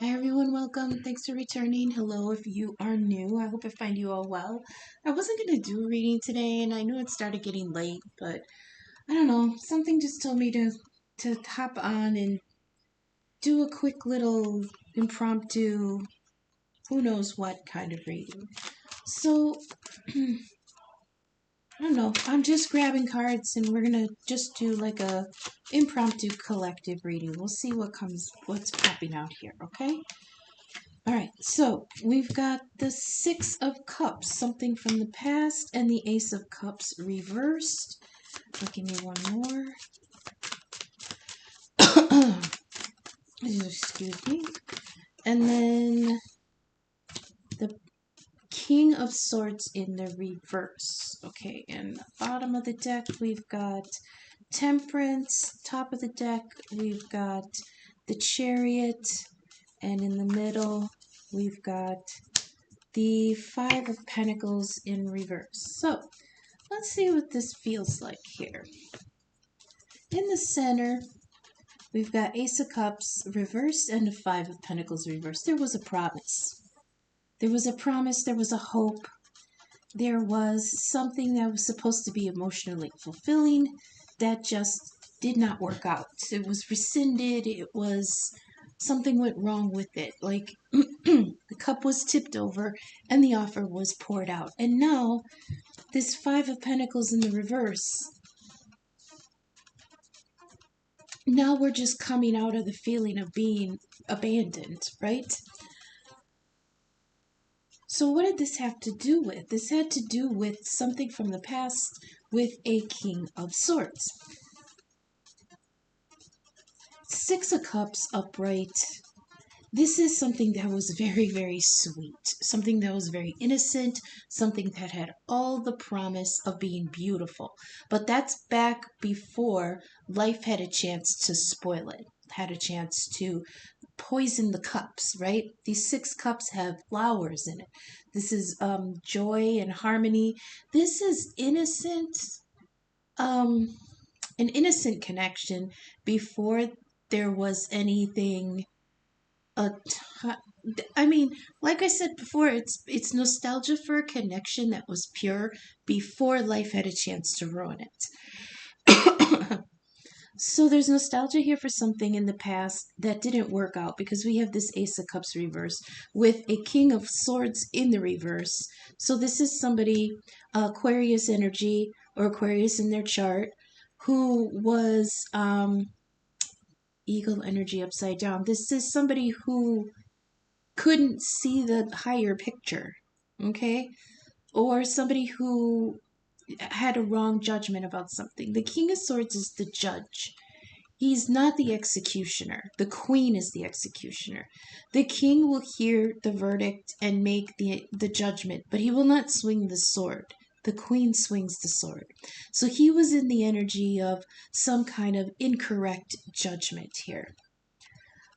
Hi everyone, welcome. Thanks for returning. Hello if you are new. I hope I find you all well. I wasn't going to do a reading today and I knew it started getting late, but I don't know. Something just told me to hop on and do a quick little impromptu, who knows what kind of reading. So, I don't know. I'm just grabbing cards and we're going to just do like a impromptu collective reading. We'll see what's popping out here, okay? All right, so we've got the Six of Cups, something from the past, and the Ace of Cups reversed. Give me one more. Excuse me. And then the King of Swords in the reverse. Okay, and the bottom of the deck, we've got Temperance. Top of the deck, we've got the Chariot. And in the middle, we've got the Five of Pentacles in reverse. So, let's see what this feels like here. In the center, we've got Ace of Cups reversed and the Five of Pentacles reversed. There was a promise. There was a promise, there was a hope. There was something that was supposed to be emotionally fulfilling that just did not work out. It was rescinded. It was something went wrong with it. Like the cup was tipped over and the offer was poured out. And now this Five of Pentacles in the reverse. Now we're just coming out of the feeling of being abandoned, right? So what did this have to do with? This had to do with something from the past with a King of Swords. Six of Cups upright. This is something that was very, very sweet. Something that was very innocent. Something that had all the promise of being beautiful. But that's back before life had a chance to spoil it. Had a chance to poison the cups, right? These six cups have flowers in it. This is joy and harmony. This is innocent, an innocent connection before there was anything. I mean, like I said before, it's nostalgia for a connection that was pure before life had a chance to ruin it. So there's nostalgia here for something in the past that didn't work out because we have this Ace of Cups reverse with a King of Swords in the reverse. So this is somebody, Aquarius energy or Aquarius in their chart, who was Eagle energy upside down. This is somebody who couldn't see the higher picture, okay? Or somebody who had a wrong judgment about something. The King of Swords is the judge. He's not the executioner. The queen is the executioner. The king will hear the verdict and make the judgment, but he will not swing the sword. The queen swings the sword. So he was in the energy of some kind of incorrect judgment here.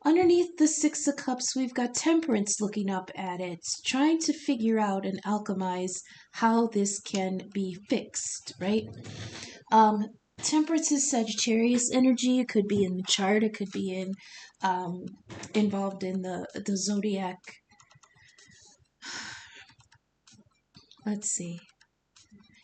Underneath the Six of Cups, we've got Temperance looking up at it, trying to figure out and alchemize how this can be fixed, right? Temperance is Sagittarius energy. It could be in the chart. It could be involved in the zodiac. Let's see.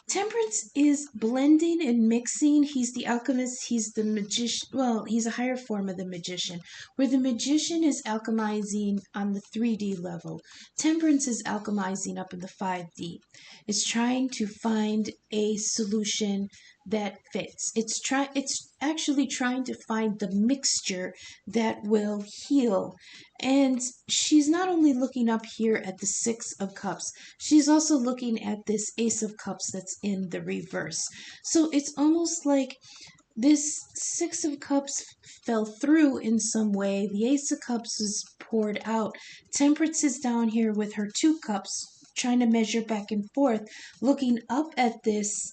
Temperance is blending and mixing. He's the alchemist. He's the magician. Well, he's a higher form of the magician, where the magician is alchemizing on the 3D level. Temperance is alchemizing up in the 5D. It's trying to find a solution that fits. It's actually trying to find the mixture that will heal. And she's not only looking up here at the Six of Cups, she's also looking at this Ace of Cups that's in the reverse. So it's almost like this Six of Cups fell through in some way. The Ace of Cups is poured out. Temperance is down here with her two cups, trying to measure back and forth, looking up at this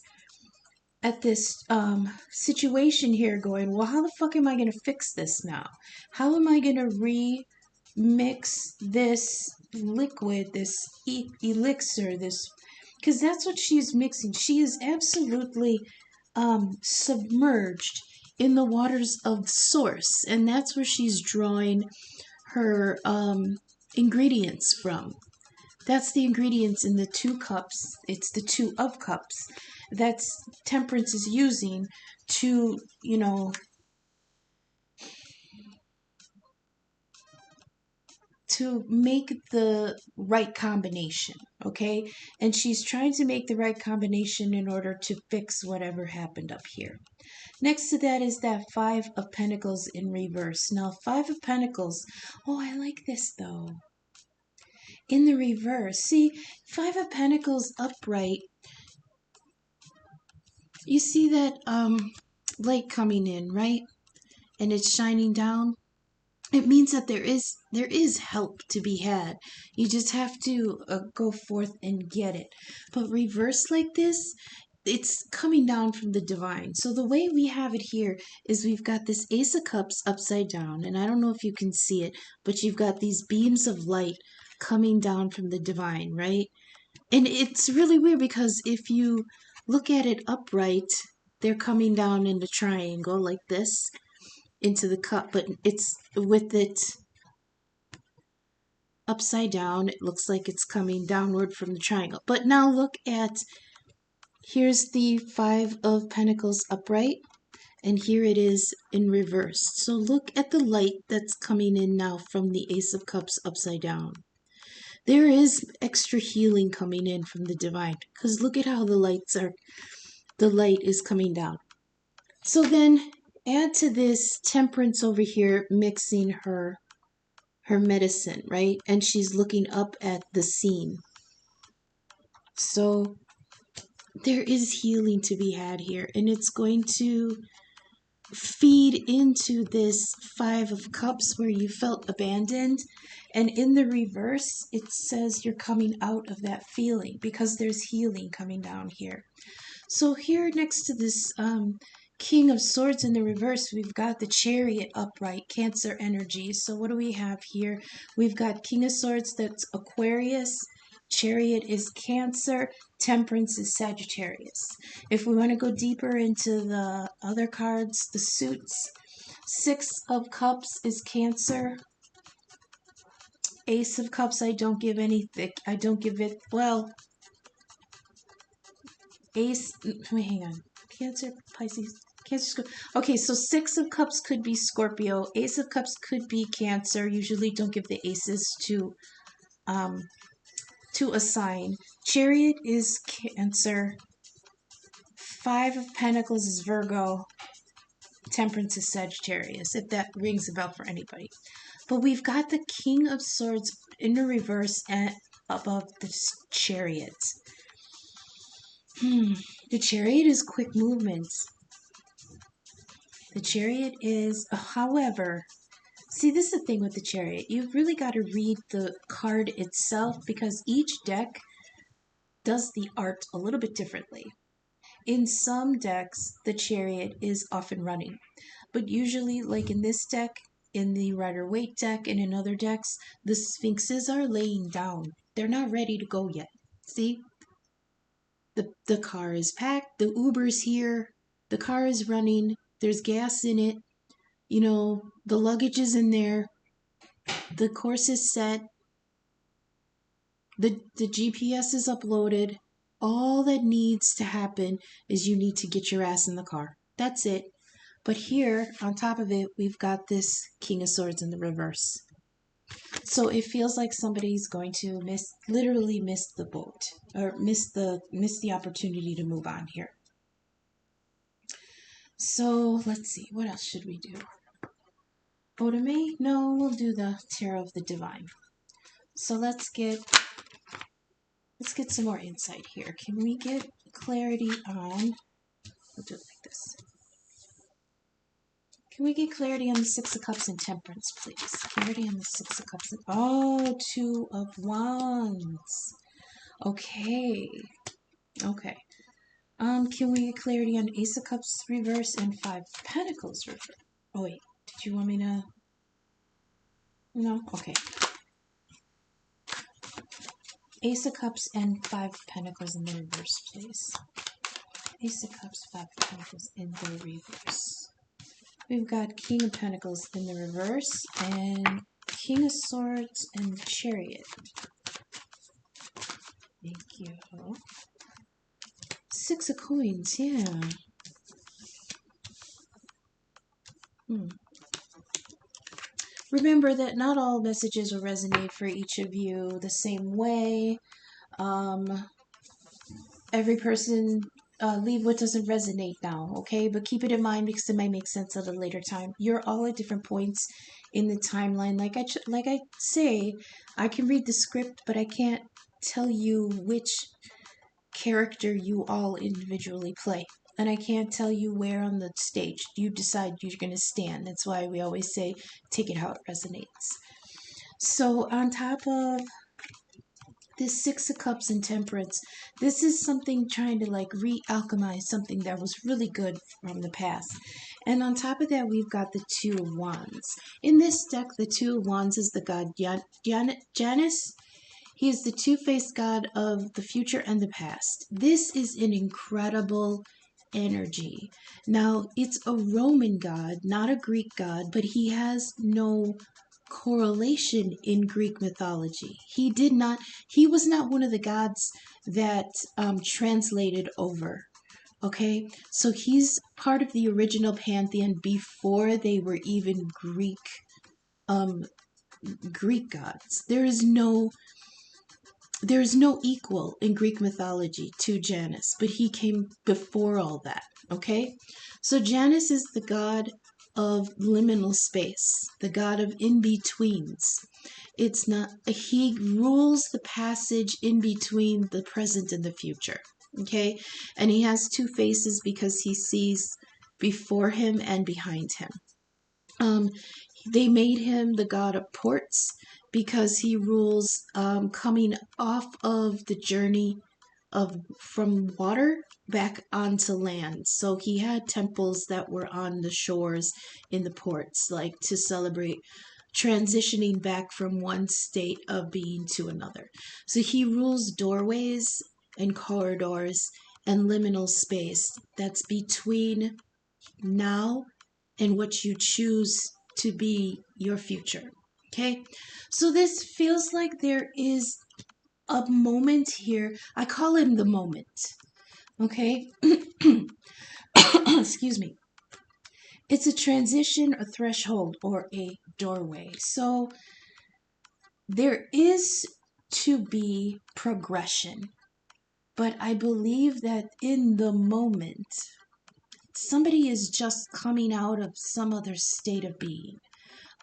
situation here, going, well, how the fuck am I going to fix this now? How am I going to remix this liquid, this elixir, this, because that's what she's mixing. She is absolutely submerged in the waters of source, and that's where she's drawing her ingredients from. That's the ingredients in the 2 cups. It's the 2 of cups. That's Temperance is using to, you know, to make the right combination, okay? And she's trying to make the right combination in order to fix whatever happened up here. Next to that is that 5 of Pentacles in reverse. Now, 5 of Pentacles, oh, I like this though. In the reverse, see, 5 of Pentacles upright, you see that light coming in, right? And it's shining down. It means that there is help to be had. You just have to go forth and get it. But reverse like this, it's coming down from the divine. So the way we have it here is we've got this Ace of Cups upside down, and I don't know if you can see it, but you've got these beams of light coming down from the divine, right? And it's really weird because if you look at it upright, they're coming down in the triangle like this into the cup, but it's with it upside down, it looks like it's coming downward from the triangle. But now look at, here's the 5 of Pentacles upright, and here it is in reverse. So look at the light that's coming in now from the Ace of Cups upside down. There is extra healing coming in from the divine, because look at how the light is coming down. So then add to this Temperance over here mixing her medicine, right? And she's looking up at the scene. So there is healing to be had here, and it's going to feed into this 5 of Cups where you felt abandoned. And in the reverse, it says you're coming out of that feeling because there's healing coming down here. So here next to this King of Swords in the reverse, we've got the Chariot upright, Cancer energy. So what do we have here? We've got King of Swords, that's Aquarius. Chariot is Cancer. Temperance is Sagittarius. If we want to go deeper into the other cards, the suits, 6 of Cups is Cancer. Ace of Cups, I don't give it, well, Ace, wait, hang on. Cancer, Pisces, Cancer, okay, so 6 of Cups could be Scorpio. Ace of Cups could be Cancer. Usually don't give the aces to a sign. Chariot is Cancer. 5 of Pentacles is Virgo. Temperance is Sagittarius, if that rings a bell for anybody. But we've got the King of Swords in the reverse and above the Chariot. The Chariot is quick movements. The Chariot is, however, see, this is the thing with the Chariot. You've really got to read the card itself because each deck does the art a little bit differently. In some decks, the Chariot is off and running. But usually, like in this deck, in the Rider-Waite deck, and in other decks, the Sphinxes are laying down. They're not ready to go yet. See? The car is packed, the Uber's here, the car is running, there's gas in it, you know, the luggage is in there, the course is set, the GPS is uploaded. All that needs to happen is you need to get your ass in the car. That's it. But here, on top of it, we've got this King of Swords in the reverse. So it feels like somebody's going to literally miss the boat, or miss the opportunity to move on here. So let's see, what else should we do? Oda-Mae? No, we'll do the Tarot of the Divine. So let's get some more insight here. Can we get clarity on, we'll do it like this. Can we get clarity on the 6 of Cups and Temperance, please? Clarity on the 6 of Cups. Oh, 2 of Wands. Okay. Okay. Can we get clarity on Ace of Cups reverse and 5 of Pentacles reverse? Oh, wait. Did you want me to? No? Okay. Ace of Cups and 5 of Pentacles in the reverse, please. Ace of Cups, 5 of Pentacles in the reverse. We've got King of Pentacles in the reverse and King of Swords and the Chariot. Thank you. Six of Coins, yeah. Remember that not all messages will resonate for each of you the same way. Every person, leave what doesn't resonate now, okay? But keep it in mind because it might make sense at a later time. You're all at different points in the timeline. Like I say, I can read the script, but I can't tell you which character you all individually play. And I can't tell you where on the stage you decide you're going to stand. That's why we always say, take it how it resonates. So on top of this Six of Cups and Temperance, this is something trying to like re-alchemize something that was really good from the past. And on top of that, we've got the Two of Wands. In this deck, the Two of Wands is the god Janus. He is the two-faced god of the future and the past. This is an incredible energy. Now, it's a Roman god, not a Greek god, but he has no correlation in Greek mythology. He was not one of the gods that translated over. Okay, so he's part of the original pantheon before they were even Greek gods. There's no equal in Greek mythology to Janus, but he came before all that, okay? So Janus is the god of liminal space, the god of in-betweens. He rules the passage in between the present and the future, okay? And he has two faces because he sees before him and behind him. They made him the god of ports because he rules coming off of the journey from water back onto land. So he had temples that were on the shores in the ports, like to celebrate transitioning back from one state of being to another. So he rules doorways and corridors and liminal space that's between now and what you choose to be your future. Okay, so this feels like there is a moment here. I call him the moment. Okay, excuse me. It's a transition, a threshold, or a doorway. So there is to be progression, but I believe that in the moment, somebody is just coming out of some other state of being.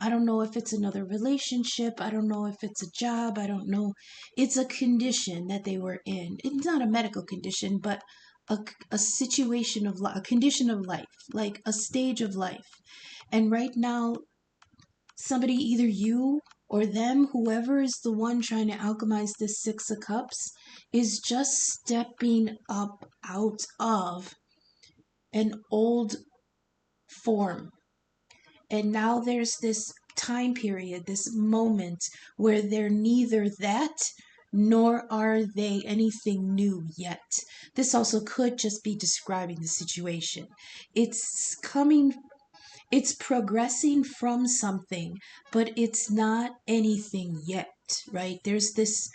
I don't know if it's another relationship. I don't know if it's a job. I don't know. It's a condition that they were in. It's not a medical condition, but a situation of life, a condition of life, like a stage of life. And right now, somebody, either you or them, whoever is the one trying to alchemize this Six of Cups, is just stepping up out of an old form. And now there's this time period, this moment where they're neither that nor are they anything new yet. This also could just be describing the situation. It's progressing from something, but it's not anything yet, right? There's this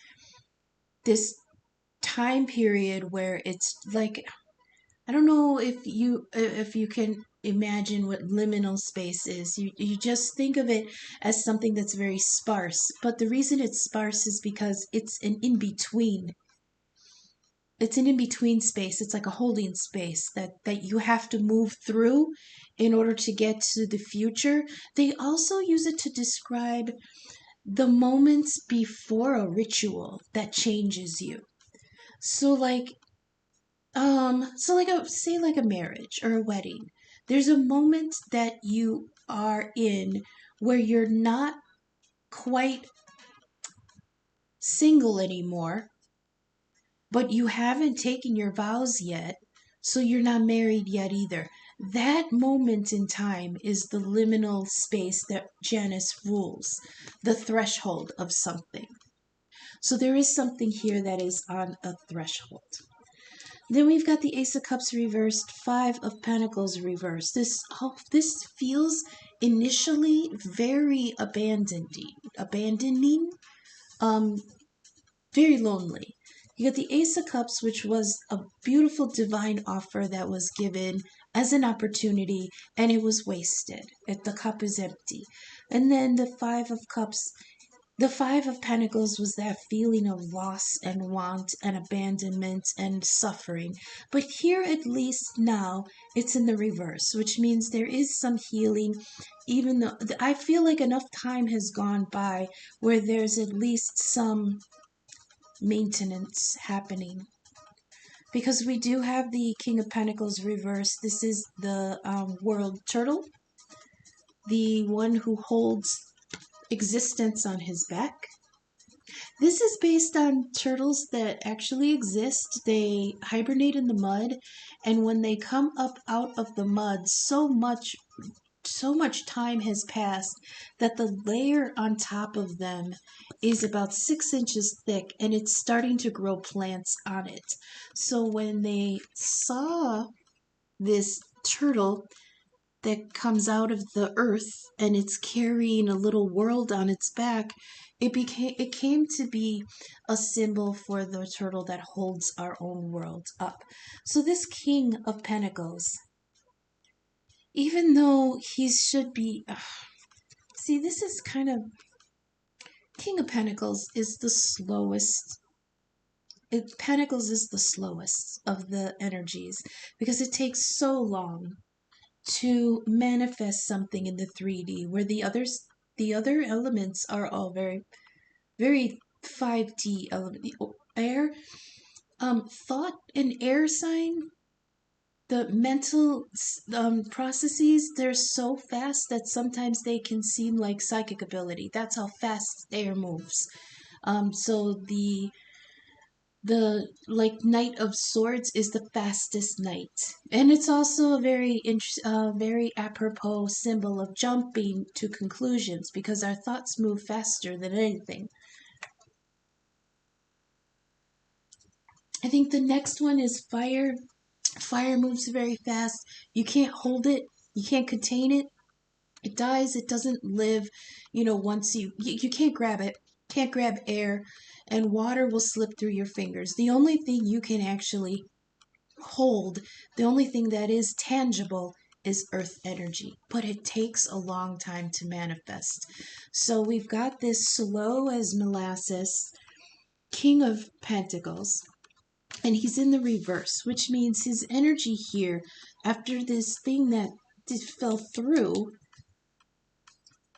time period where it's like, I don't know if you can imagine what liminal space is. You just think of it as something that's very sparse. But the reason it's sparse is because it's an in-between. It's an in-between space. It's like a holding space that you have to move through in order to get to the future. They also use it to describe the moments before a ritual that changes you. So like like a marriage or a wedding. There's a moment that you are in where you're not quite single anymore, but you haven't taken your vows yet, so you're not married yet either. That moment in time is the liminal space that Janus rules, the threshold of something. So there is something here that is on a threshold. Then we've got the Ace of Cups reversed, Five of Pentacles reversed. This feels initially very abandoning, um, very lonely. You got the Ace of Cups, which was a beautiful divine offer that was given as an opportunity, and it was wasted. The cup is empty. And then the Five of Cups, the Five of Pentacles was that feeling of loss and want and abandonment and suffering. But here, at least now, it's in the reverse, which means there is some healing, even though I feel like enough time has gone by where there's at least some maintenance happening. Because we do have the King of Pentacles reversed. This is the world turtle, the one who holds existence on his back. This is based on turtles that actually exist. They hibernate in the mud, and when they come up out of the mud, so much time has passed that the layer on top of them is about 6 inches thick, and it's starting to grow plants on it. So when they saw this turtle that comes out of the earth and it's carrying a little world on its back, it came to be a symbol for the turtle that holds our own world up. So this King of Pentacles, even though he should be see, this is kind of, King of Pentacles is the slowest. Pentacles is the slowest of the energies because it takes so long to manifest something in the 3D, where the other elements are all very, very 5D element. Air, thought and air sign, the mental processes, they're so fast that sometimes they can seem like psychic ability. That's how fast air moves. So the like Knight of Swords is the fastest knight, and it's also a very apropos symbol of jumping to conclusions because our thoughts move faster than anything. I think the next one is fire. Fire moves very fast. You can't hold it. You can't contain it. It dies. It doesn't live. Once you can't grab it. Can't grab air, and water will slip through your fingers. The only thing you can actually hold, the only thing that is tangible, is earth energy, but it takes a long time to manifest. So we've got this slow as molasses King of Pentacles, and he's in the reverse, which means his energy here, after this thing that fell through,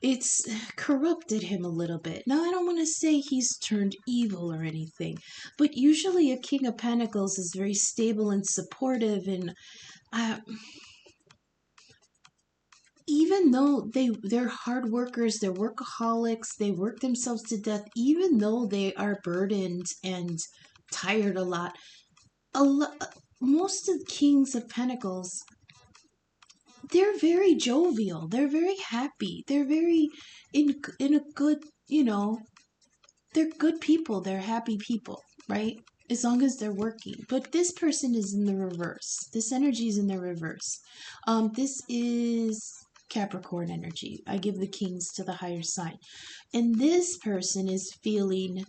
it's corrupted him a little bit. Now, I don't want to say he's turned evil or anything, but usually a King of Pentacles is very stable and supportive, and even though they're hard workers, they're workaholics, they work themselves to death, even though they are burdened and tired a lot, most of the Kings of Pentacles, they're very jovial, they're very happy, they're very in a good, they're good people, they're happy people, right? As long as they're working. But this person is in the reverse. This energy is in the reverse. This is Capricorn energy. I give the kings to the higher sign. And this person is feeling,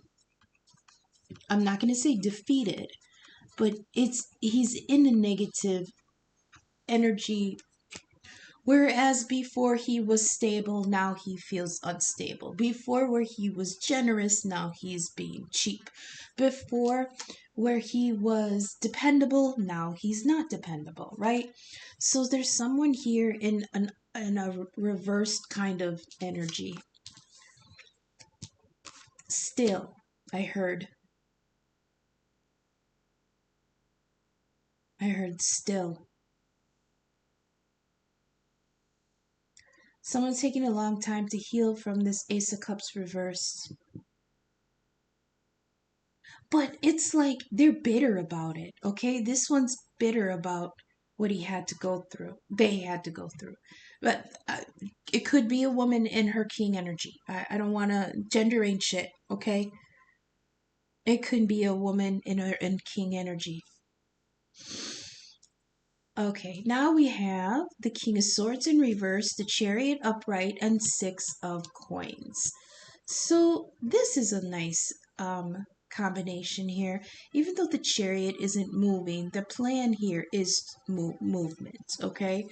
I'm not going to say defeated, but he's in a negative energy. Whereas before he was stable, now he feels unstable. Before, where he was generous, now he's being cheap. Before, where he was dependable, now he's not dependable, right? So there's someone here in a reversed kind of energy. Still, I heard still. Someone's taking a long time to heal from this Ace of Cups reversed. But it's like they're bitter about it, okay? This one's bitter about what he had to go through. They had to go through. But it could be a woman in her king energy. I don't want to gender ain't shit, okay? It could be a woman in king energy. Okay, now we have the King of Swords in reverse, the Chariot upright, and Six of Coins. So this is a nice combination here. Even though the Chariot isn't moving, the plan here is movement. Okay,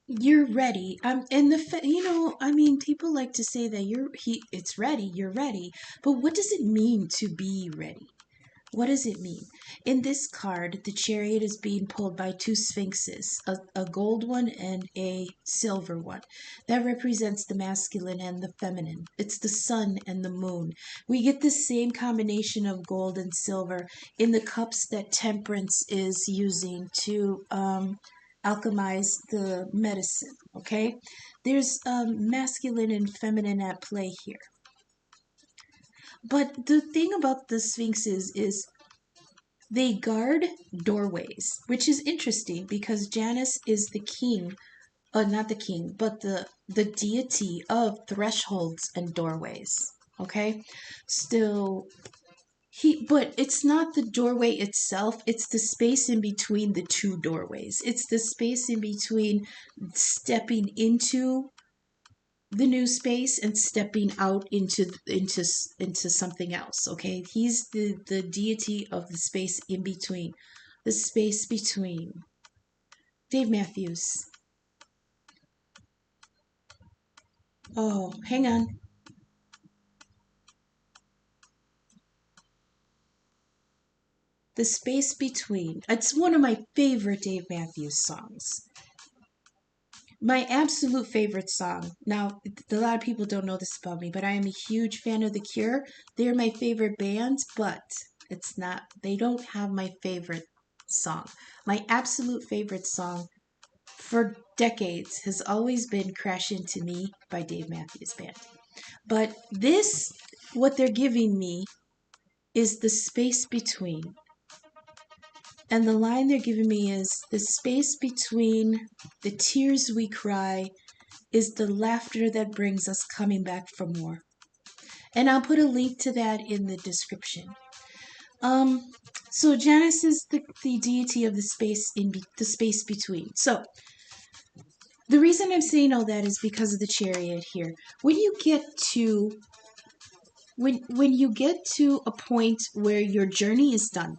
you're ready. And I mean, people like to say that it's ready. You're ready, but what does it mean to be ready? What does it mean? In this card, the chariot is being pulled by two sphinxes, a gold one and a silver one. That represents the masculine and the feminine. It's the sun and the moon. We get the same combination of gold and silver in the cups that Temperance is using to alchemize the medicine, okay? There's masculine and feminine at play here. But the thing about the sphinxes is they guard doorways, which is interesting because Janus is the king, not the king, but the deity of thresholds and doorways. Okay, still but it's not the doorway itself, it's the space in between the two doorways. It's the space in between stepping into the new space and stepping out into something else. Okay, he's the deity of the space in between, the space between. Dave Matthews. Oh, hang on. The space between. It's one of my favorite Dave Matthews songs. My absolute favorite song. Now, a lot of people don't know this about me, but I am a huge fan of The Cure. They're my favorite bands, but it's not, they don't have my favorite song. My absolute favorite song for decades has always been Crash Into Me by Dave Matthews Band. But this, what they're giving me, is the space between. And the line they're giving me is the space between the tears we cry is the laughter that brings us coming back for more. And I'll put a link to that in the description. Um, so Janus is the deity of the space between. So the reason I'm saying all that is because of the chariot here. When you get to a point where your journey is done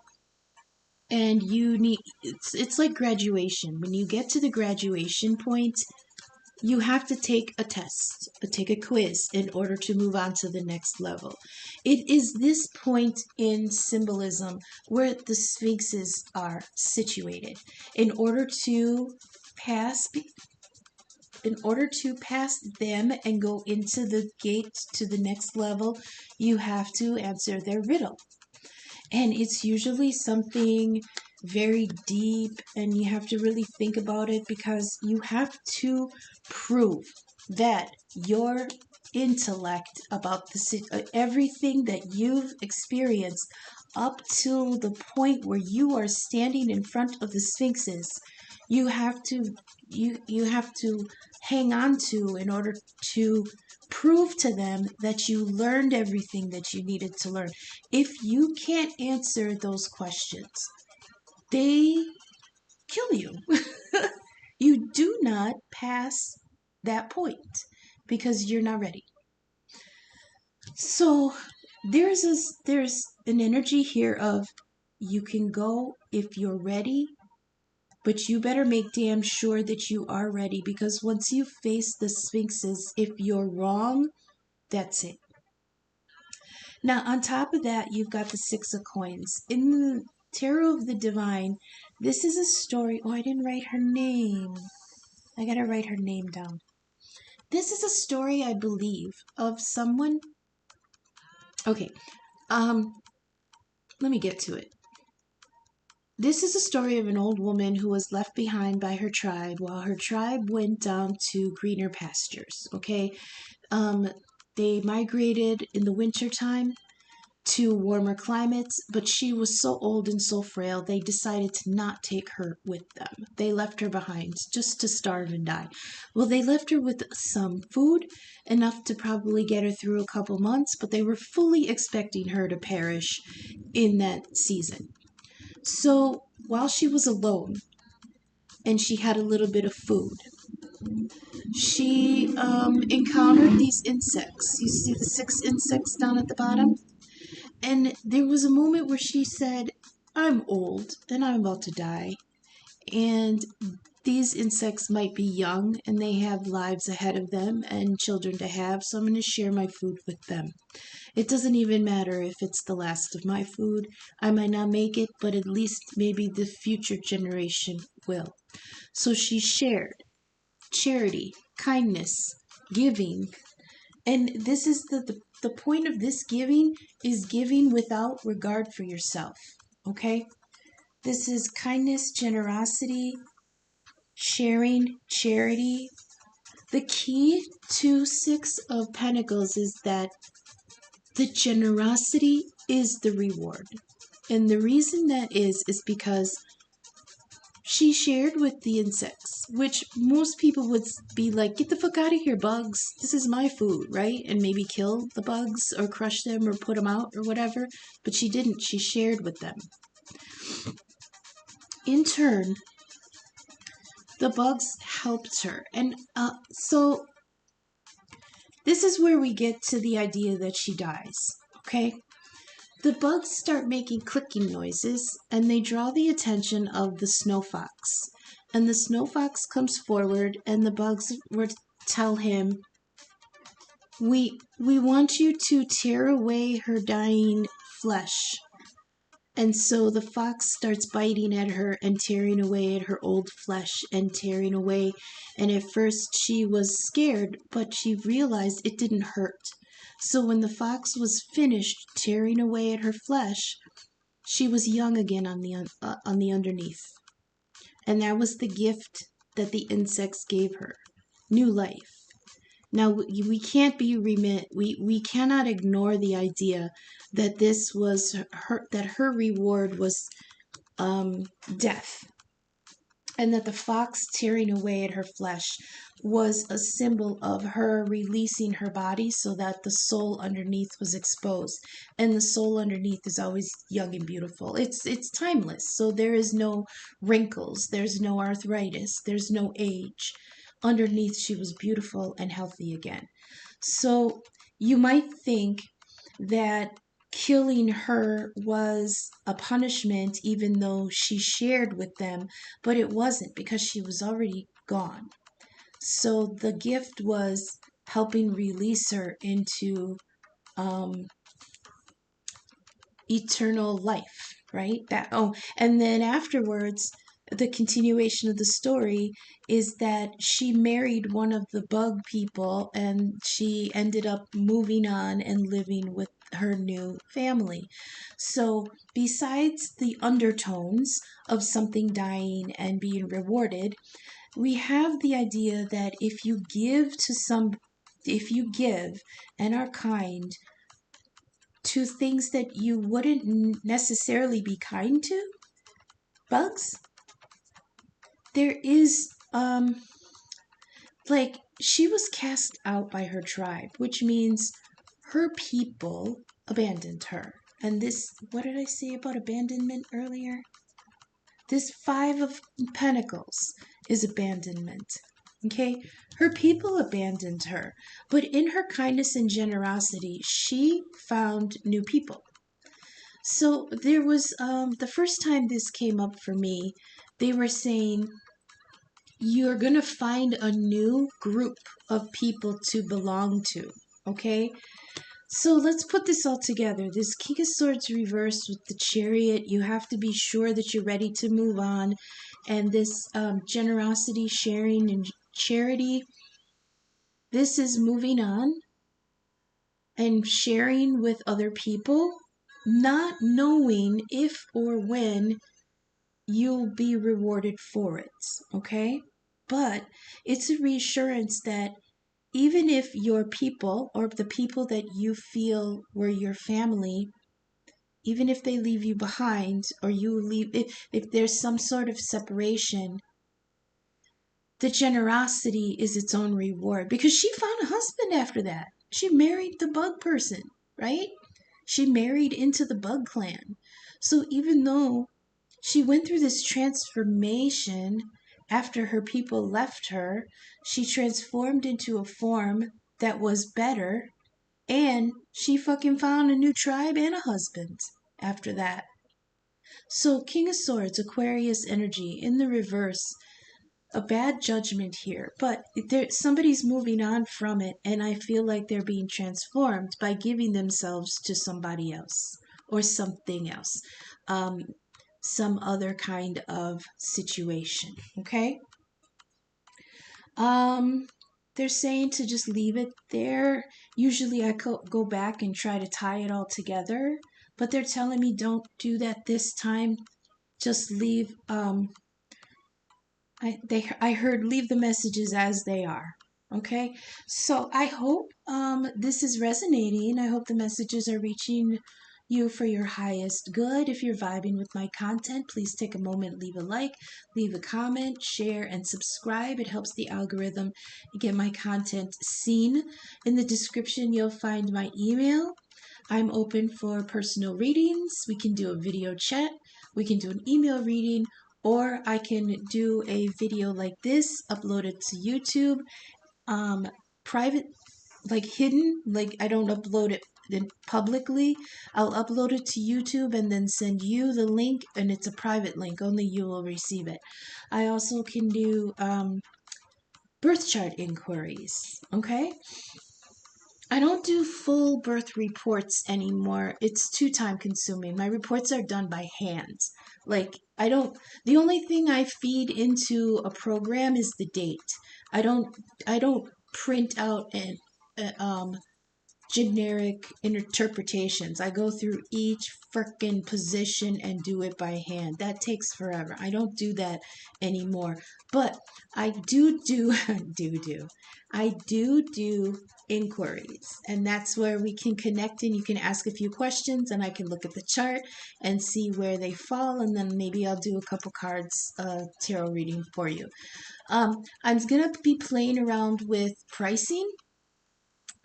and it's like graduation. When you get to the graduation point, you have to take a test, take a quiz in order to move on to the next level. It is this point in symbolism where the sphinxes are situated. In order to pass them and go into the gate to the next level, you have to answer their riddle. And it's usually something very deep, and you have to really think about it because you have to prove that your intellect about everything that you've experienced up to the point where you are standing in front of the sphinxes, you have to you have to hang on to in order to prove to them that you learned everything that you needed to learn. If you can't answer those questions, they kill you. You do not pass that point because you're not ready. So there's an energy here of you can go if you're ready, but you better make damn sure that you are ready because once you face the sphinxes, if you're wrong, that's it. Now, on top of that, you've got the Six of Coins. In the Tarot of the Divine, this is a story. Oh, I didn't write her name. I gotta write her name down. This is a story, I believe, of someone. Okay, let me get to it. This is a story of an old woman who was left behind by her tribe while her tribe went down to greener pastures. Okay, they migrated in the wintertime to warmer climates, but she was so old and so frail, they decided to not take her with them. They left her behind just to starve and die. Well, they left her with some food, enough to probably get her through a couple months, but they were fully expecting her to perish in that season. So while she was alone and she had a little bit of food, she encountered these insects. You see the 6 insects down at the bottom? And there was a moment where she said, I'm old and I'm about to die. And these insects might be young and they have lives ahead of them and children to have, so I'm going to share my food with them. It doesn't even matter if it's the last of my food. I might not make it, but at least maybe the future generation will. So she shared charity, kindness, giving. And this is the point of this giving is giving without regard for yourself. Okay? This is kindness, generosity, sharing, charity. The key to 6 of Pentacles is that the generosity is the reward. And the reason that is because she shared with the insects, which most people would be like, get the fuck out of here, bugs. This is my food, right? And maybe kill the bugs or crush them or put them out or whatever. But she didn't. She shared with them. In turn, the bugs helped her. And so this is where we get to the idea that she dies, okay? The bugs start making clicking noises, and they draw the attention of the snow fox. And the snow fox comes forward, and the bugs tell him, we want you to tear away her dying flesh. And so the fox starts biting at her and tearing away at her old flesh and tearing away. And at first she was scared, but she realized it didn't hurt. So when the fox was finished tearing away at her flesh, she was young again on the underneath. And that was the gift that the insects gave her. New life. Now, we can't be remit. We cannot ignore the idea that this was her reward was death. And that the fox tearing away at her flesh was a symbol of her releasing her body so that the soul underneath was exposed. And the soul underneath is always young and beautiful. It's timeless. So there is no wrinkles. There's no arthritis. There's no age. Underneath, she was beautiful and healthy again. So you might think that killing her was a punishment even though she shared with them, but it wasn't because she was already gone. So the gift was helping release her into eternal life, right? And then afterwards, the continuation of the story is that she married one of the bug people and she ended up moving on and living with her new family. So besides the undertones of something dying and being rewarded, we have the idea that if you give and are kind to things that you wouldn't necessarily be kind to, bugs, there is like she was cast out by her tribe, which means her people abandoned her. And this, what did I say about abandonment earlier? This 5 of Pentacles is abandonment. Okay, her people abandoned her, but in her kindness and generosity, she found new people. So there was the first time this came up for me, they were saying you're going to find a new group of people to belong to, okay? So let's put this all together. This King of Swords reversed with the Chariot. You have to be sure that you're ready to move on. And this generosity, sharing, and charity, this is moving on and sharing with other people, not knowing if or when you'll be rewarded for it, okay? But it's a reassurance that even if your people or the people that you feel were your family, even if they leave you behind or you leave, if there's some sort of separation, the generosity is its own reward because she found a husband after that. She married the bug person, right? She married into the bug clan. So even though she went through this transformation after her people left her. She transformed into a form that was better, and she fucking found a new tribe and a husband after that. So, King of Swords, Aquarius energy in the reverse, a bad judgment here, but somebody's moving on from it, and I feel like they're being transformed by giving themselves to somebody else or something else, some other kind of situation. Okay. They're saying to just leave it there. Usually I go back and try to tie it all together, but they're telling me don't do that this time. Just leave. I heard leave the messages as they are. Okay, so I hope this is resonating. I hope the messages are reaching you for your highest good. If you're vibing with my content, please take a moment, leave a like, leave a comment, share, and subscribe. It helps the algorithm get my content seen. In the description, you'll find my email. I'm open for personal readings. We can do a video chat. We can do an email reading, or I can do a video like this, upload it to YouTube, private, like hidden, like I don't upload it publicly. I'll upload it to YouTube and then send you the link, and it's a private link, only you will receive it. I also can do birth chart inquiries. Okay, I don't do full birth reports anymore. It's too time consuming. My reports are done by hand. Like, the only thing I feed into a program is the date. I don't print out generic interpretations. I go through each frickin' position and do it by hand. That takes forever. I don't do that anymore. But I do I do inquiries. And that's where we can connect, and you can ask a few questions and I can look at the chart and see where they fall, and then maybe I'll do a couple cards tarot reading for you. I'm gonna be playing around with pricing.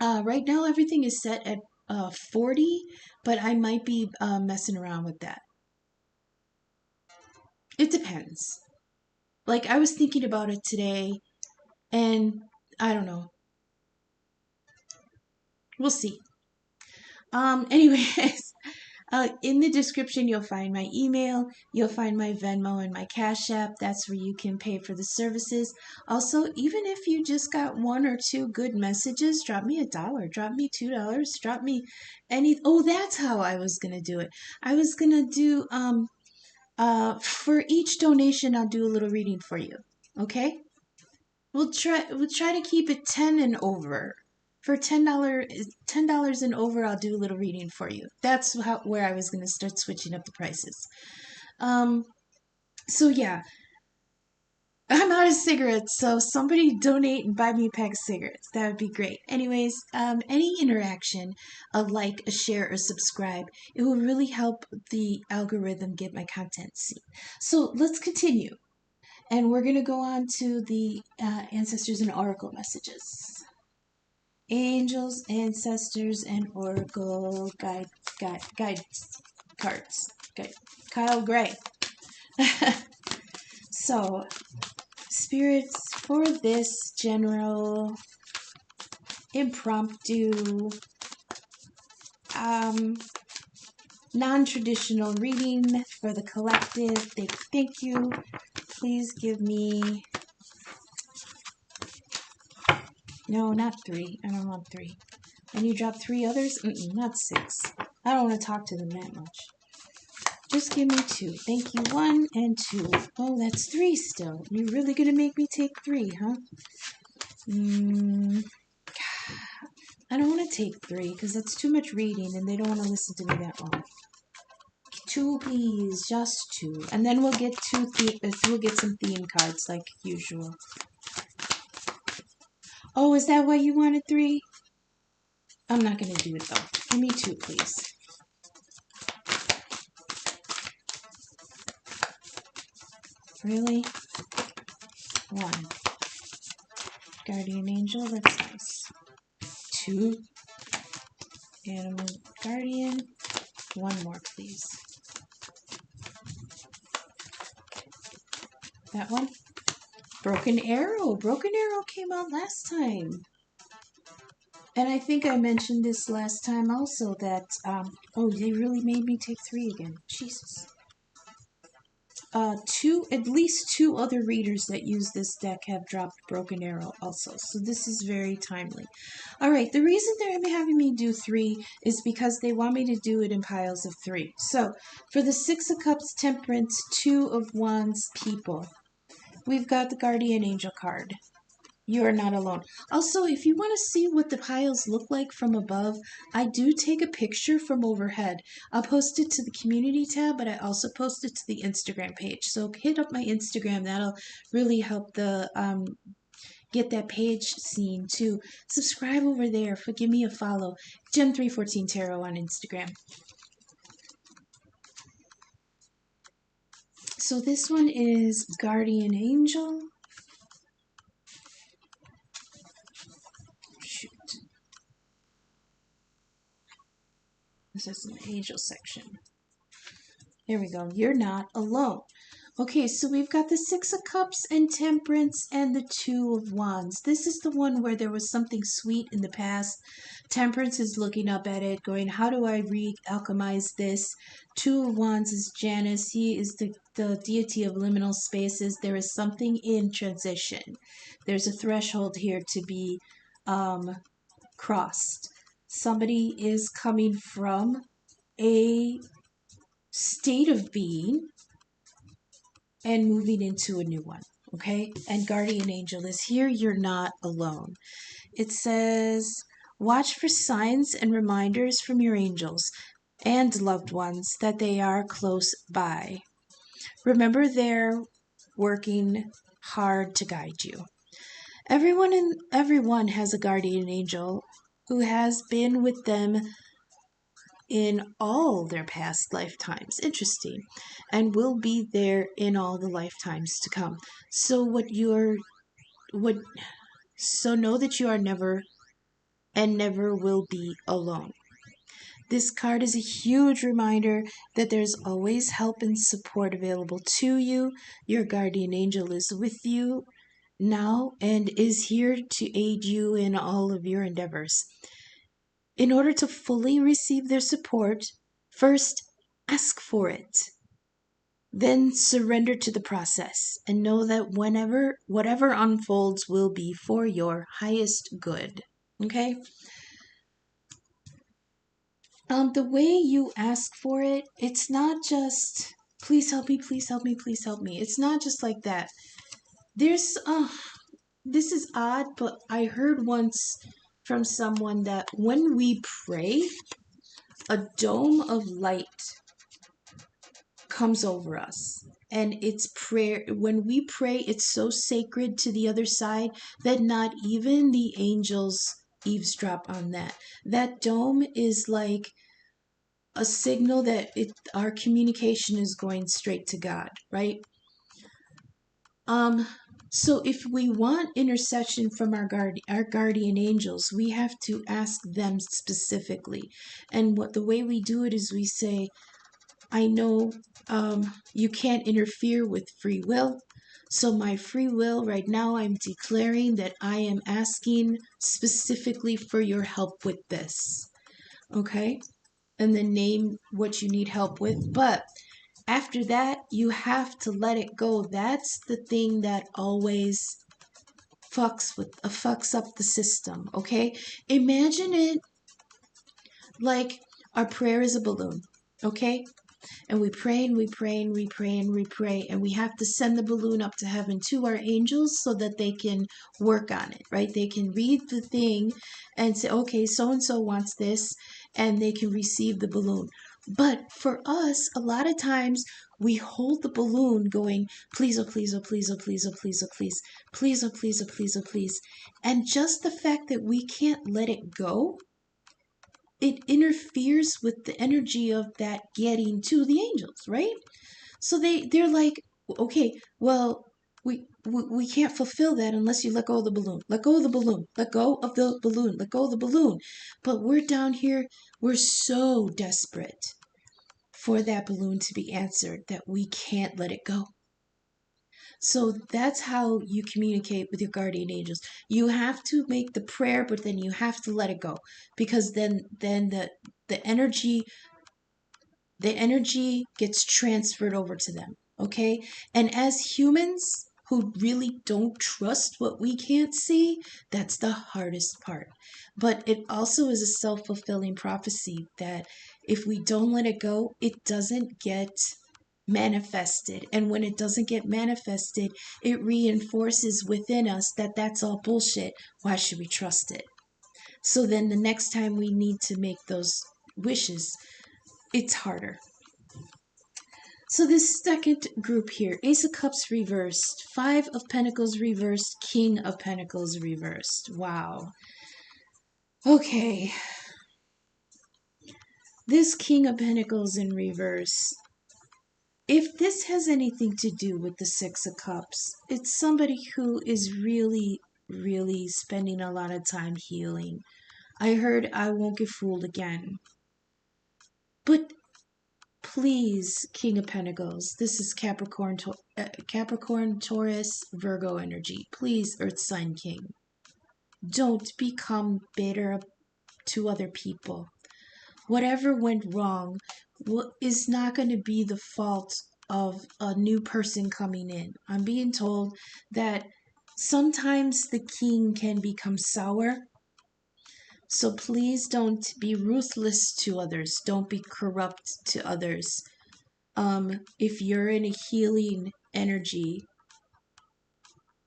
Right now, everything is set at 40, but I might be messing around with that. It depends. Like, I was thinking about it today, and I don't know. We'll see. Anyways, in the description, you'll find my email, you'll find my Venmo and my Cash App. That's where you can pay for the services. Also, even if you just got one or two good messages, drop me $1, drop me $2, drop me any. Oh, that's how I was gonna do it. I was gonna do for each donation, I'll do a little reading for you. Okay? We'll try to keep it 10 and over. For $10 and over, I'll do a little reading for you. That's where I was gonna start switching up the prices. So yeah, I'm out of cigarettes, so somebody donate and buy me a pack of cigarettes. That would be great. Anyways, any interaction, a like, a share, or subscribe, it will really help the algorithm get my content seen. So let's continue. And we're going to go on to the ancestors and oracle messages. Angels, ancestors, and oracle guide cards. Kyle Gray. So, spirits, for this general impromptu non-traditional reading for the collective, thank you. Please give me, no, not 3. I don't want 3. And you drop 3 others? Not 6. I don't want to talk to them that much. Just give me 2. Thank you. 1 and 2. Oh, that's 3 still. You're really going to make me take 3, huh? I don't want to take 3 because that's too much reading and they don't want to listen to me that long. 2, please. Just 2. And then we'll get we'll get some theme cards like usual. Oh, is that why you wanted 3? I'm not going to do it though. Give me 2, please. Really? 1. Guardian angel, that's nice. 2. Animal guardian. 1 more, please. That one. Broken Arrow. Broken Arrow came out last time. And I think I mentioned this last time also that, oh, they really made me take 3 again. Jesus. At least 2 other readers that use this deck have dropped Broken Arrow also. So this is very timely. All right, the reason they're having me do 3 is because they want me to do it in piles of 3. So for the 6 of Cups, Temperance, 2 of Wands, People, we've got the Guardian Angel card. You are not alone. Also, if you want to see what the piles look like from above, I do take a picture from overhead. I'll post it to the community tab, but I also post it to the Instagram page. So hit up my Instagram. That'll really help the get that page seen too. Subscribe over there. Give me a follow. Gem314 Tarot on Instagram. So this one is Guardian Angel. This is an angel section. There we go. You're not alone. Okay, so we've got the 6 of Cups and Temperance and the 2 of Wands. This is the one where there was something sweet in the past. Temperance is looking up at it, going, how do I re-alchemize this? 2 of Wands is Janus. He is the deity of liminal spaces. There is something in transition. There's a threshold here to be crossed. Somebody is coming from a state of being and moving into a new one, okay? And Guardian Angel is here. You're not alone. It says, watch for signs and reminders from your angels and loved ones that they are close by. Remember, they're working hard to guide you. Everyone has a guardian angel who has been with them in all their past lifetimes. Interesting. And will be there in all the lifetimes to come. So so know that you are never and never will be alone. This card is a huge reminder that there's always help and support available to you. Your guardian angel is with you now and is here to aid you in all of your endeavors. In order to fully receive their support, first ask for it. Then surrender to the process and know that whatever unfolds will be for your highest good. Okay? The way you ask for it, it's not just, please help me, please help me, please help me. It's not just like that. There's, this is odd, but I heard once from someone that when we pray, a dome of light comes over us. And it's prayer. When we pray, it's so sacred to the other side that not even the angels eavesdrop on that. That dome is like a signal that our communication is going straight to God, right? So if we want intercession from our guardian angels, we have to ask them specifically. And the way we do it is we say, I know you can't interfere with free will. So my free will right now, I'm declaring that I am asking specifically for your help with this. Okay? And then name what you need help with. But after that, you have to let it go. That's the thing that always fucks up the system. Okay? Imagine it like our prayer is a balloon. Okay? And we pray and we pray and we pray and we pray, and we have to send the balloon up to heaven to our angels so that they can work on it, right? They can read the thing and say, okay, so-and-so wants this, and they can receive the balloon. But for us, a lot of times we hold the balloon going, please, oh, please, oh, please, oh, please, oh, please, oh, please, please, oh, please, oh, please, oh, please. And just the fact that we can't let it go, it interferes with the energy of that getting to the angels, right? So they're like, okay, well, we can't fulfill that unless you let go of the balloon. Let go of the balloon. Let go of the balloon. Let go of the balloon. But we're down here, we're so desperate for that balloon to be answered that we can't let it go. So that's how you communicate with your guardian angels. You have to make the prayer, but then you have to let it go, because then the energy gets transferred over to them. Okay? And as humans who really don't trust what we can't see, that's the hardest part. But it also is a self-fulfilling prophecy that if we don't let it go, it doesn't get manifested. And when it doesn't get manifested, it reinforces within us that that's all bullshit. Why should we trust it? So then the next time we need to make those wishes, it's harder. So this second group here, Ace of Cups reversed, Five of Pentacles reversed, King of Pentacles reversed. Wow. Okay. This King of Pentacles in reverse. If this has anything to do with the Six of Cups, it's somebody who is really, really spending a lot of time healing. I heard I won't get fooled again. But please, King of Pentacles, this is Capricorn, Taurus, Virgo energy. Please, Earth Sign King, don't become bitter to other people. Whatever went wrong is not going to be the fault of a new person coming in. I'm being told that sometimes the king can become sour. So please don't be ruthless to others. Don't be corrupt to others. If you're in a healing energy,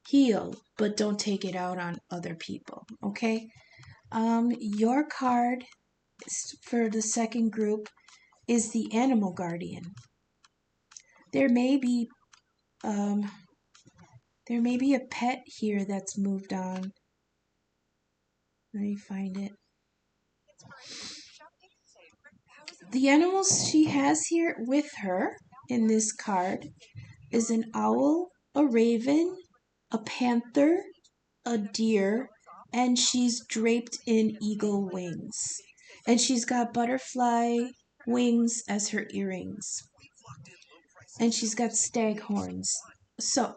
heal, but don't take it out on other people, okay? Your card for the second group is the Animal Guardian. There may be a pet here that's moved on. Let me find it. The animals she has here with her in this card is an owl, a raven, a panther, a deer, and she's draped in eagle wings. And she's got butterfly wings as her earrings. And she's got stag horns. So,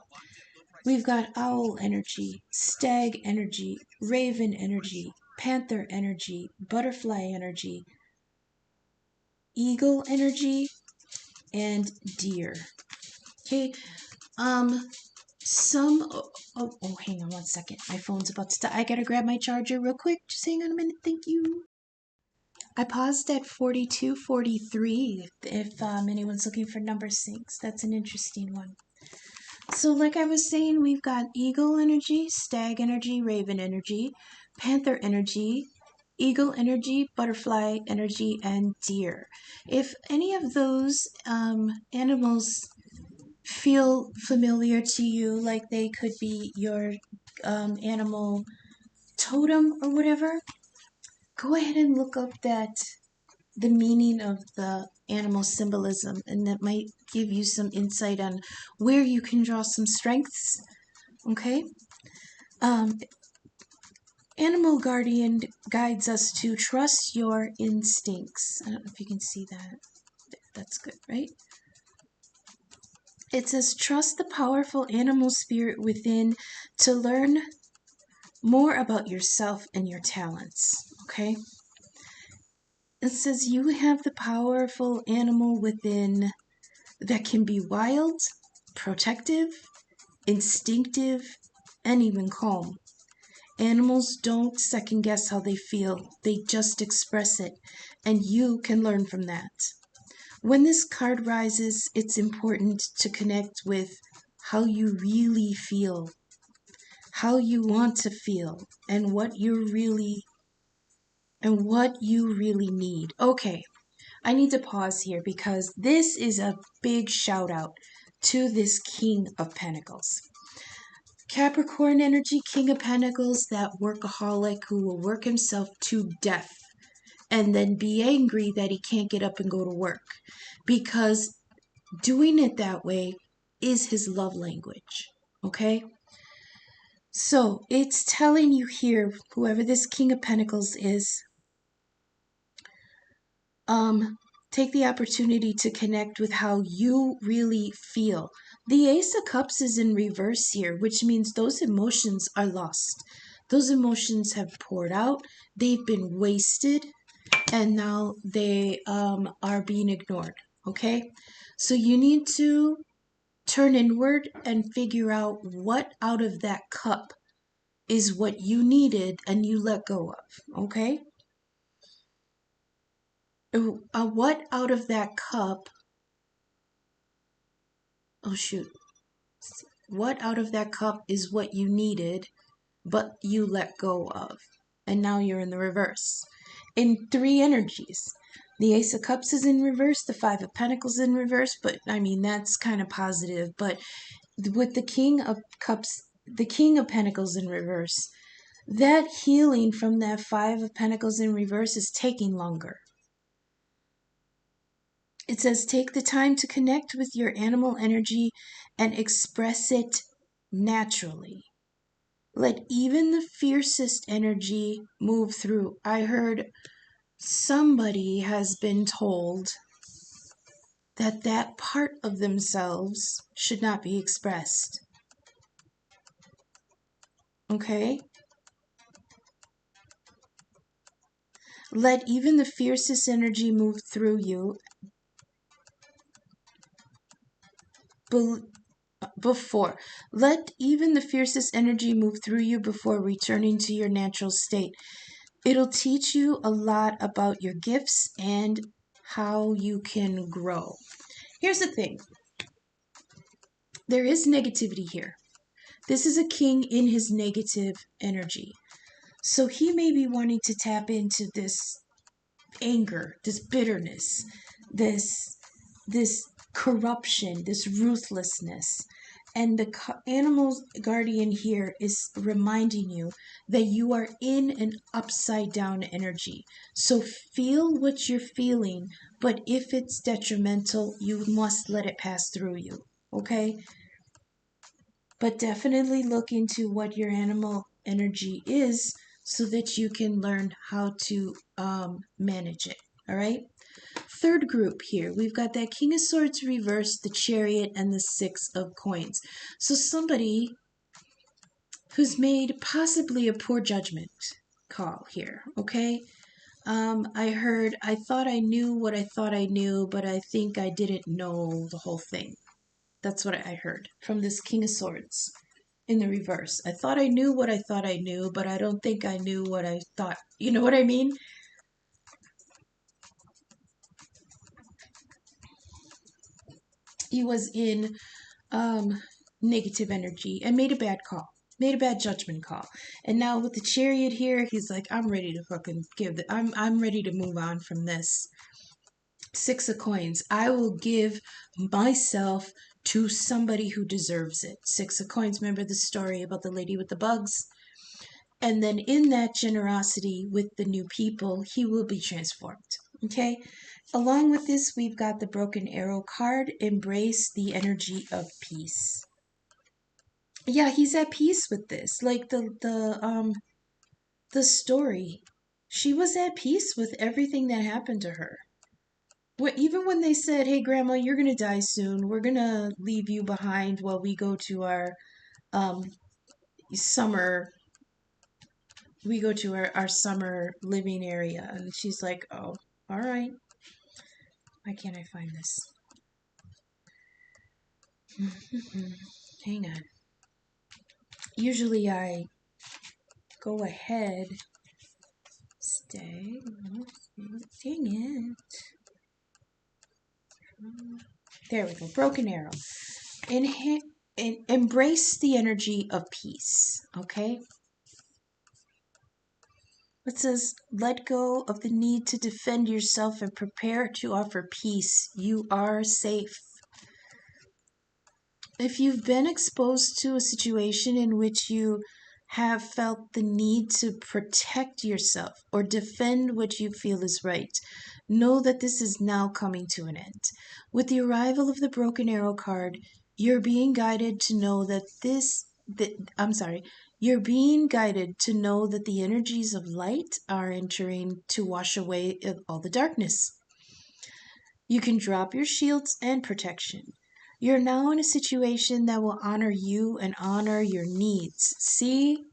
we've got owl energy, stag energy, raven energy, panther energy, butterfly energy, eagle energy, and deer. Okay, hang on one second. My phone's about to die. I gotta grab my charger real quick. Just hang on a minute. Thank you. I paused at 4243 if anyone's looking for number syncs. That's an interesting one. So like I was saying, we've got eagle energy, stag energy, raven energy, panther energy, eagle energy, butterfly energy, and deer. If any of those animals feel familiar to you, like they could be your animal totem or whatever, go ahead and look up the meaning of the animal symbolism, and that might give you some insight on where you can draw some strengths. Okay? Animal Guardian guides us to trust your instincts. I don't know if you can see that. That's good, right? It says, trust the powerful animal spirit within to learn more about yourself and your talents. Okay? It says, you have the powerful animal within that can be wild, protective, instinctive, and even calm. Animals don't second guess how they feel, they just express it, and you can learn from that. When this card rises, it's important to connect with how you really feel, how you want to feel, and what you really need. Okay, I need to pause here because this is a big shout out to this King of Pentacles. Capricorn energy, King of Pentacles, that workaholic who will work himself to death and then be angry that he can't get up and go to work, because doing it that way is his love language. Okay? So it's telling you here, whoever this King of Pentacles is, Take the opportunity to connect with how you really feel. The Ace of Cups is in reverse here, which means those emotions are lost. Those emotions have poured out, they've been wasted, and now they are being ignored. Okay? So you need to turn inward and figure out what out of that cup is what you needed and you let go of. Okay? What out of that cup, oh shoot, what out of that cup is what you needed but you let go of, and now you're in the reverse in three energies. The Ace of Cups is in reverse, the Five of Pentacles in reverse, but I mean that's kind of positive. But with the King of Cups, the King of Pentacles in reverse, that healing from that Five of Pentacles in reverse is taking longer. It says, take the time to connect with your animal energy and express it naturally. Let even the fiercest energy move through. I heard somebody has been told that that part of themselves should not be expressed. Okay? Let even the fiercest energy move through you. Before. Let even the fiercest energy move through you before returning to your natural state. It'll teach you a lot about your gifts and how you can grow. Here's the thing. There is negativity here. This is a king in his negative energy. So he may be wanting to tap into this anger, this bitterness, this corruption, this ruthlessness. And the animal guardian here is reminding you that you are in an upside down energy. So feel what you're feeling, but if it's detrimental, you must let it pass through you. Okay? But definitely look into what your animal energy is so that you can learn how to manage it. All right? Third group here, we've got that King of Swords reversed, the Chariot, and the Six of Coins. So somebody who's made possibly a poor judgment call here, okay? I thought I knew what I thought I knew, but I think I didn't know the whole thing. That's what I heard from this King of Swords in the reverse. I thought I knew what I thought I knew, but I don't think I knew what I thought. You know what I mean? He was in negative energy and made a bad call, made a bad judgment call. And now with the Chariot here, he's like, I'm ready to fucking I'm ready to move on from this. Six of Coins. I will give myself to somebody who deserves it. Six of Coins. Remember the story about the lady with the bugs? And then in that generosity with the new people, he will be transformed. Okay? Along with this, we've got the Broken Arrow card. Embrace the energy of peace. Yeah, he's at peace with this. Like the story. She was at peace with everything that happened to her. Even when they said, hey, Grandma, you're going to die soon. We're going to leave you behind while we go to our summer our summer living area. And she's like, oh, all right. Why can't I find this? Hang on. Usually I go ahead. Stay. Dang it. There we go. Broken Arrow. Embrace the energy of peace. Okay? It says, let go of the need to defend yourself and prepare to offer peace. You are safe. If you've been exposed to a situation in which you have felt the need to protect yourself or defend what you feel is right, know that this is now coming to an end. With the arrival of the Broken Arrow card, you're being guided to know that you're being guided to know that the energies of light are entering to wash away all the darkness. You can drop your shields and protection. You're now in a situation that will honor you and honor your needs. See?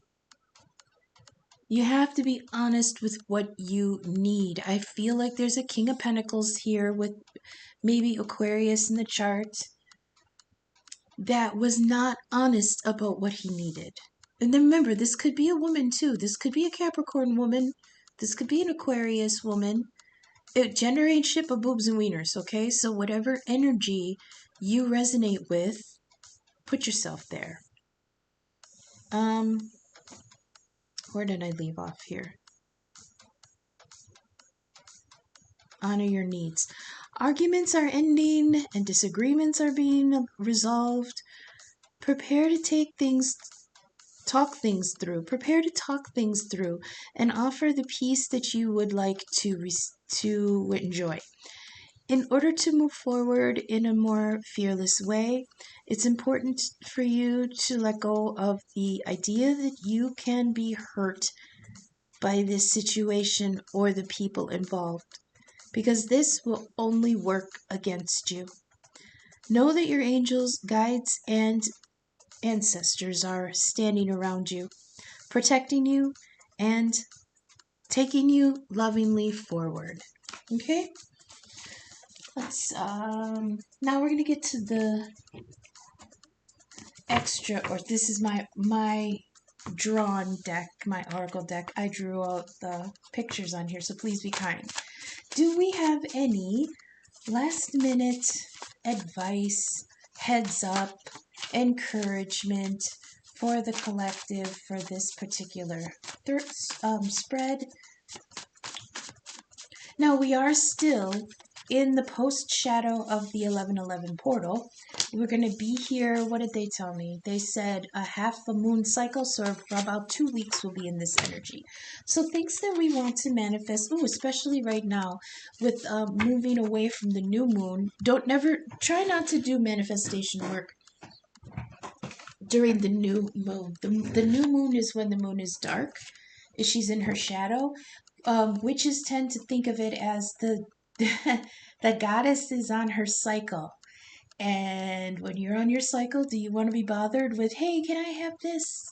You have to be honest with what you need. I feel like there's a King of Pentacles here with maybe Aquarius in the chart that was not honest about what he needed. And then remember, this could be a woman too. This could be a Capricorn woman. This could be an Aquarius woman. Gender ain't shit but boobs and wieners, okay? So whatever energy you resonate with, put yourself there. Where did I leave off here? Honor your needs. Arguments are ending and disagreements are being resolved. Prepare to talk things through. Prepare to talk things through and offer the peace that you would like to enjoy. In order to move forward in a more fearless way, it's important for you to let go of the idea that you can be hurt by this situation or the people involved, because this will only work against you. Know that your angels, guides, and ancestors are standing around you, protecting you, and taking you lovingly forward. Okay? Now we're going to get to the extra, or this is my drawn deck, my oracle deck. I drew out the pictures on here, so please be kind. Do we have any last minute advice, heads up, encouragement for the collective for this particular spread? Now we are still in the post shadow of the 1111 portal. We're going to be here, what did they tell me? They said a half a moon cycle, so for about 2 weeks we'll be in this energy. So things that we want to manifest, especially right now with moving away from the new moon, try not to do manifestation work during the new moon. The new moon is when the moon is dark, she's in her shadow. Witches tend to think of it as the goddess is on her cycle. And when you're on your cycle, do you want to be bothered with, hey, can I have this?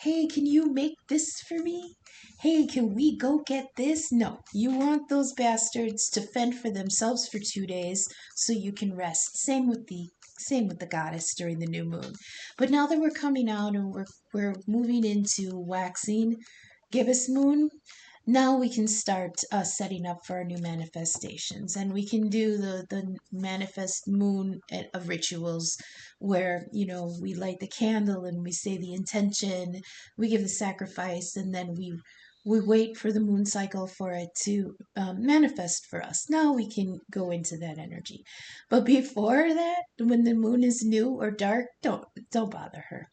Hey, can you make this for me? Hey, can we go get this? No, you want those bastards to fend for themselves for 2 days so you can rest. Same with the goddess during the new moon. But now that we're coming out and we're moving into waxing gibbous moon, now we can start setting up for our new manifestations, and we can do the manifest moon of rituals where, we light the candle and we say the intention, we give the sacrifice, and then we wait for the moon cycle for it to manifest for us. Now we can go into that energy. But before that, when the moon is new or dark, don't bother her.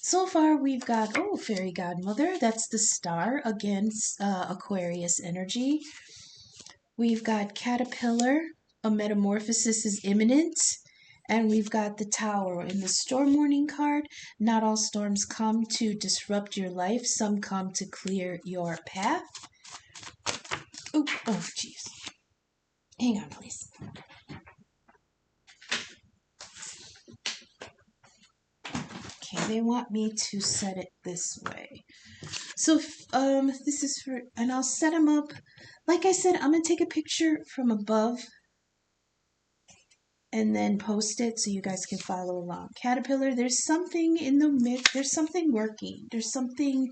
So far, we've got, Fairy Godmother. That's the star against Aquarius energy. We've got Caterpillar. A metamorphosis is imminent. And we've got the Tower. In the Storm Warning card, not all storms come to disrupt your life. Some come to clear your path. Oh, jeez. Hang on, please. They want me to set it this way. So this is for, and I'll set them up. Like I said, I'm going to take a picture from above and then post it so you guys can follow along. Caterpillar, there's something in the mix. There's something working. There's something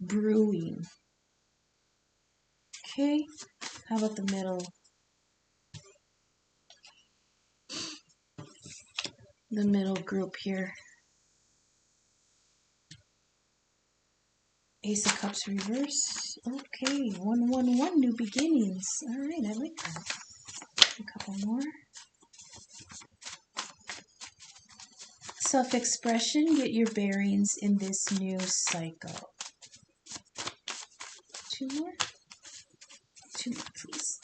brewing. Okay. How about the middle? The middle group here. Ace of Cups reverse. Okay, 111, new beginnings. All right, I like that. A couple more. Self-expression, get your bearings in this new cycle. 2 more? 2 more, please.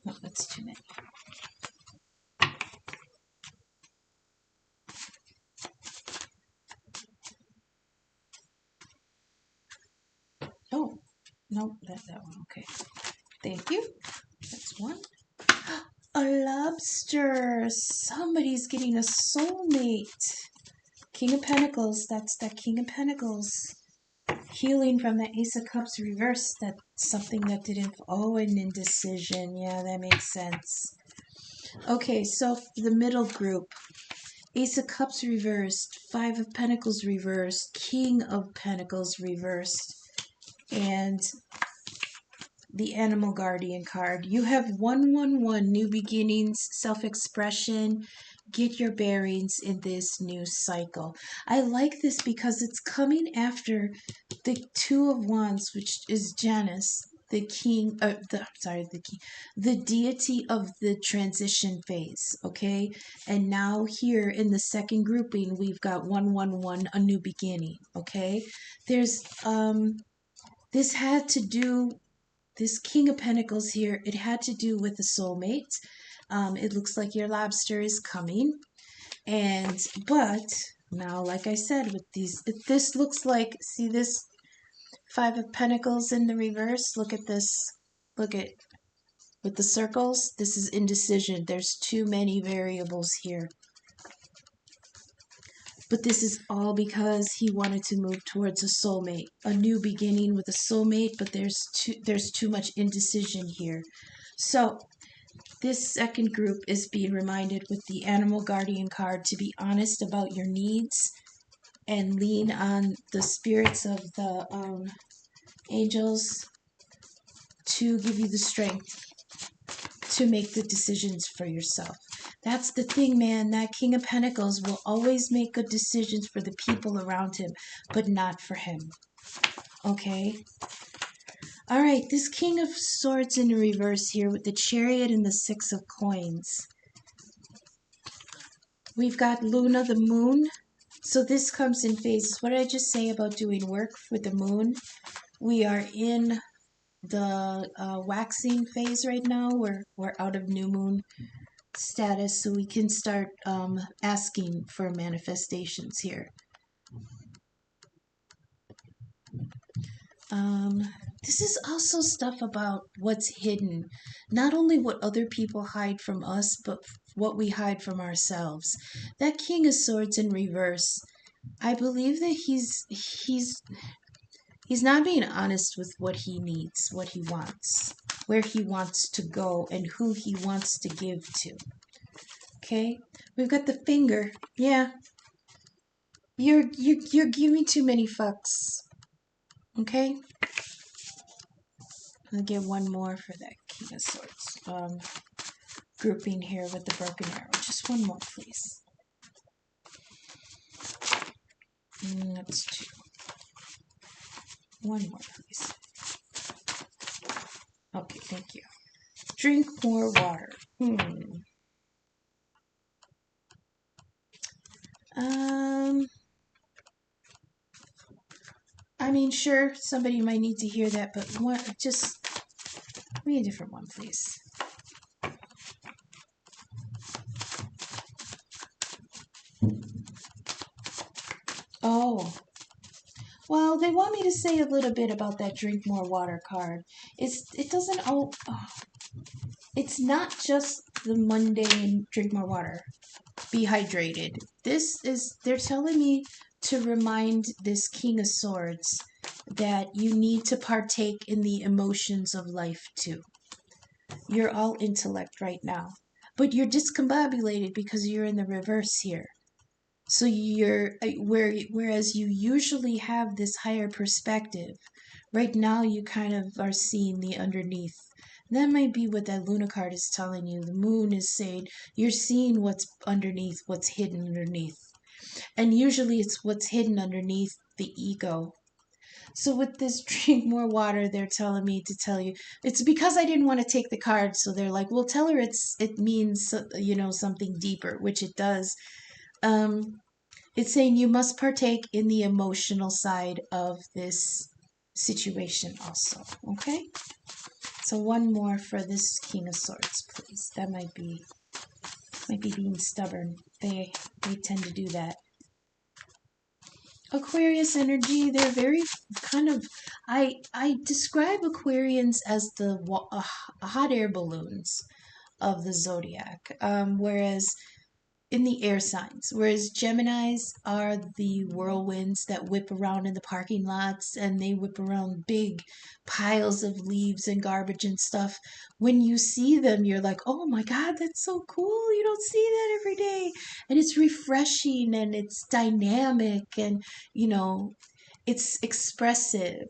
No, that's too many. Oh, no, that one. Okay. Thank you. That's one. A lobster. Somebody's getting a soulmate. King of Pentacles. That's that King of Pentacles. Healing from the Ace of Cups reversed. That's something that didn't... Oh, an indecision. Yeah, that makes sense. Okay, so for the middle group. Ace of Cups reversed. Five of Pentacles reversed. King of Pentacles reversed. And the Animal Guardian card. You have 111, new beginnings, self-expression, get your bearings in this new cycle. I like this because it's coming after the Two of Wands, which is Janus, the king, the deity of the transition phase, okay? And now here in the second grouping, we've got 111, a new beginning, okay? There's, this had to do... This King of Pentacles here, it had to do with a soulmate. It looks like your lobster is coming. But now, like I said, with these, this looks like, see this Five of Pentacles in the reverse? Look at this. Look at, with the circles, this is indecision. There's too many variables here. But this is all because he wanted to move towards a soulmate, a new beginning with a soulmate, but there's too much indecision here. So this second group is being reminded with the Animal Guardian card to be honest about your needs and lean on the spirits of the angels to give you the strength to make the decisions for yourself. That's the thing, man. That King of Pentacles will always make good decisions for the people around him, but not for him. Okay? All right, this King of Swords in reverse here with the Chariot and the Six of Coins. We've got Luna, the moon. So this comes in phases. What did I just say about doing work with the moon? We are in the waxing phase right now. We're out of new moon status, so we can start asking for manifestations here. This is also stuff about what's hidden. Not only what other people hide from us, but what we hide from ourselves. That King of Swords in reverse, I believe that he's not being honest with what he needs, what he wants, where he wants to go, and who he wants to give to. Okay, we've got the finger. Yeah, you're giving too many fucks. Okay, I'll get one more for that King of Swords grouping here with the broken arrow. Just one more, please. That's two. One more, please. Okay, thank you. Drink more water. I mean, sure, somebody might need to hear that, but just give me a different one, please. Oh, well, they want me to say a little bit about that drink more water card. It's not just the mundane drink more water, be hydrated. They're telling me to remind this King of Swords that you need to partake in the emotions of life too. You're all intellect right now, but you're discombobulated because you're in the reverse here. So whereas you usually have this higher perspective, right now you kind of are seeing the underneath. That might be what that Luna card is telling you. The moon is saying you're seeing what's underneath, what's hidden underneath. And usually it's what's hidden underneath the ego. So with this drink more water, they're telling me to tell you, it's because I didn't want to take the card. So they're like, well, tell her it means, something deeper, which it does. It's saying you must partake in the emotional side of this situation also. Okay? So one more for this King of Swords, please. That might be being stubborn. They tend to do that. Aquarius energy, they're very kind of, I describe Aquarians as the hot air balloons of the zodiac, whereas in the air signs, whereas Geminis are the whirlwinds that whip around in the parking lots and they whip around big piles of leaves and garbage and stuff. When you see them, you're like, oh my God, that's so cool. You don't see that every day. And it's refreshing and it's dynamic and, you know, it's expressive,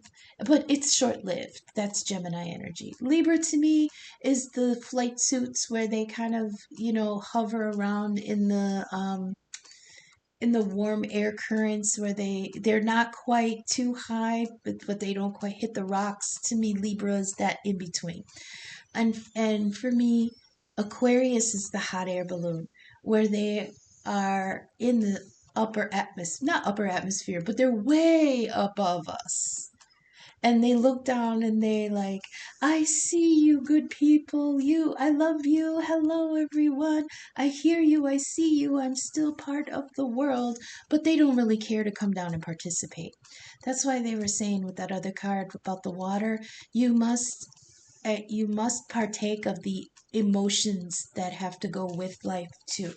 but it's short lived. That's Gemini energy. Libra to me is the flight suits where they kind of, you know, hover around in the warm air currents where they're not quite too high, but they don't quite hit the rocks. To me, Libra is that in between. And for me, Aquarius is the hot air balloon where they are in the upper atmosphere, not upper atmosphere, but they're way above us. And they look down and they like, I see you, good people. You, I love you. Hello, everyone. I hear you. I see you. I'm still part of the world. But they don't really care to come down and participate. That's why they were saying with that other card about the water, you must partake of the emotions that have to go with life too.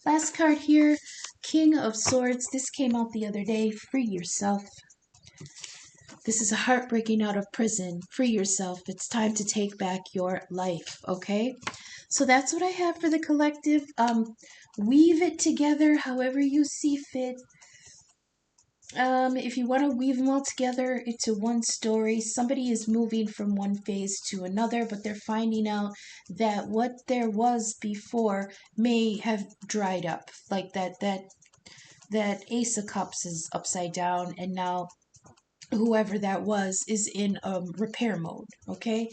Last card here, King of Swords. This came out the other day. Free yourself. This is a heartbreaking out of prison. Free yourself. It's time to take back your life, okay? So that's what I have for the collective. Weave it together however you see fit. If you want to weave them all together into one story, somebody is moving from one phase to another, but they're finding out that what there was before may have dried up. Like that Ace of Cups is upside down, and now whoever that was is in repair mode, okay?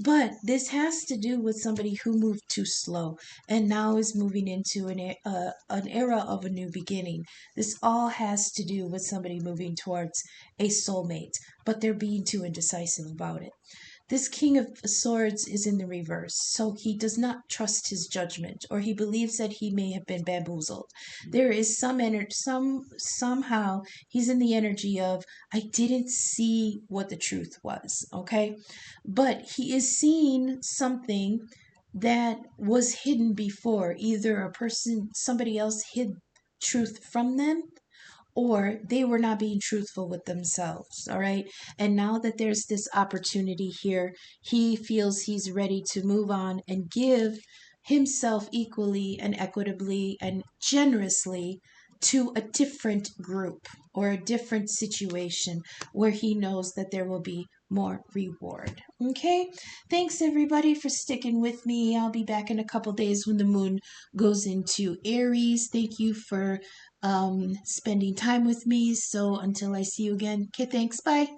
But this has to do with somebody who moved too slow and now is moving into an era of a new beginning. This all has to do with somebody moving towards a soulmate, but they're being too indecisive about it. This King of Swords is in the reverse, so he does not trust his judgment, or he believes that he may have been bamboozled. There is some energy, somehow he's in the energy of I didn't see what the truth was, okay? But he is seeing something that was hidden before. Either somebody else hid truth from them, or they were not being truthful with themselves, all right? And now that there's this opportunity here, he feels he's ready to move on and give himself equally and equitably and generously to a different group or a different situation where he knows that there will be more reward. Okay? Thanks everybody for sticking with me. I'll be back in a couple days when the moon goes into Aries. Thank you for spending time with me. So until I see you again, okay, thanks. Bye.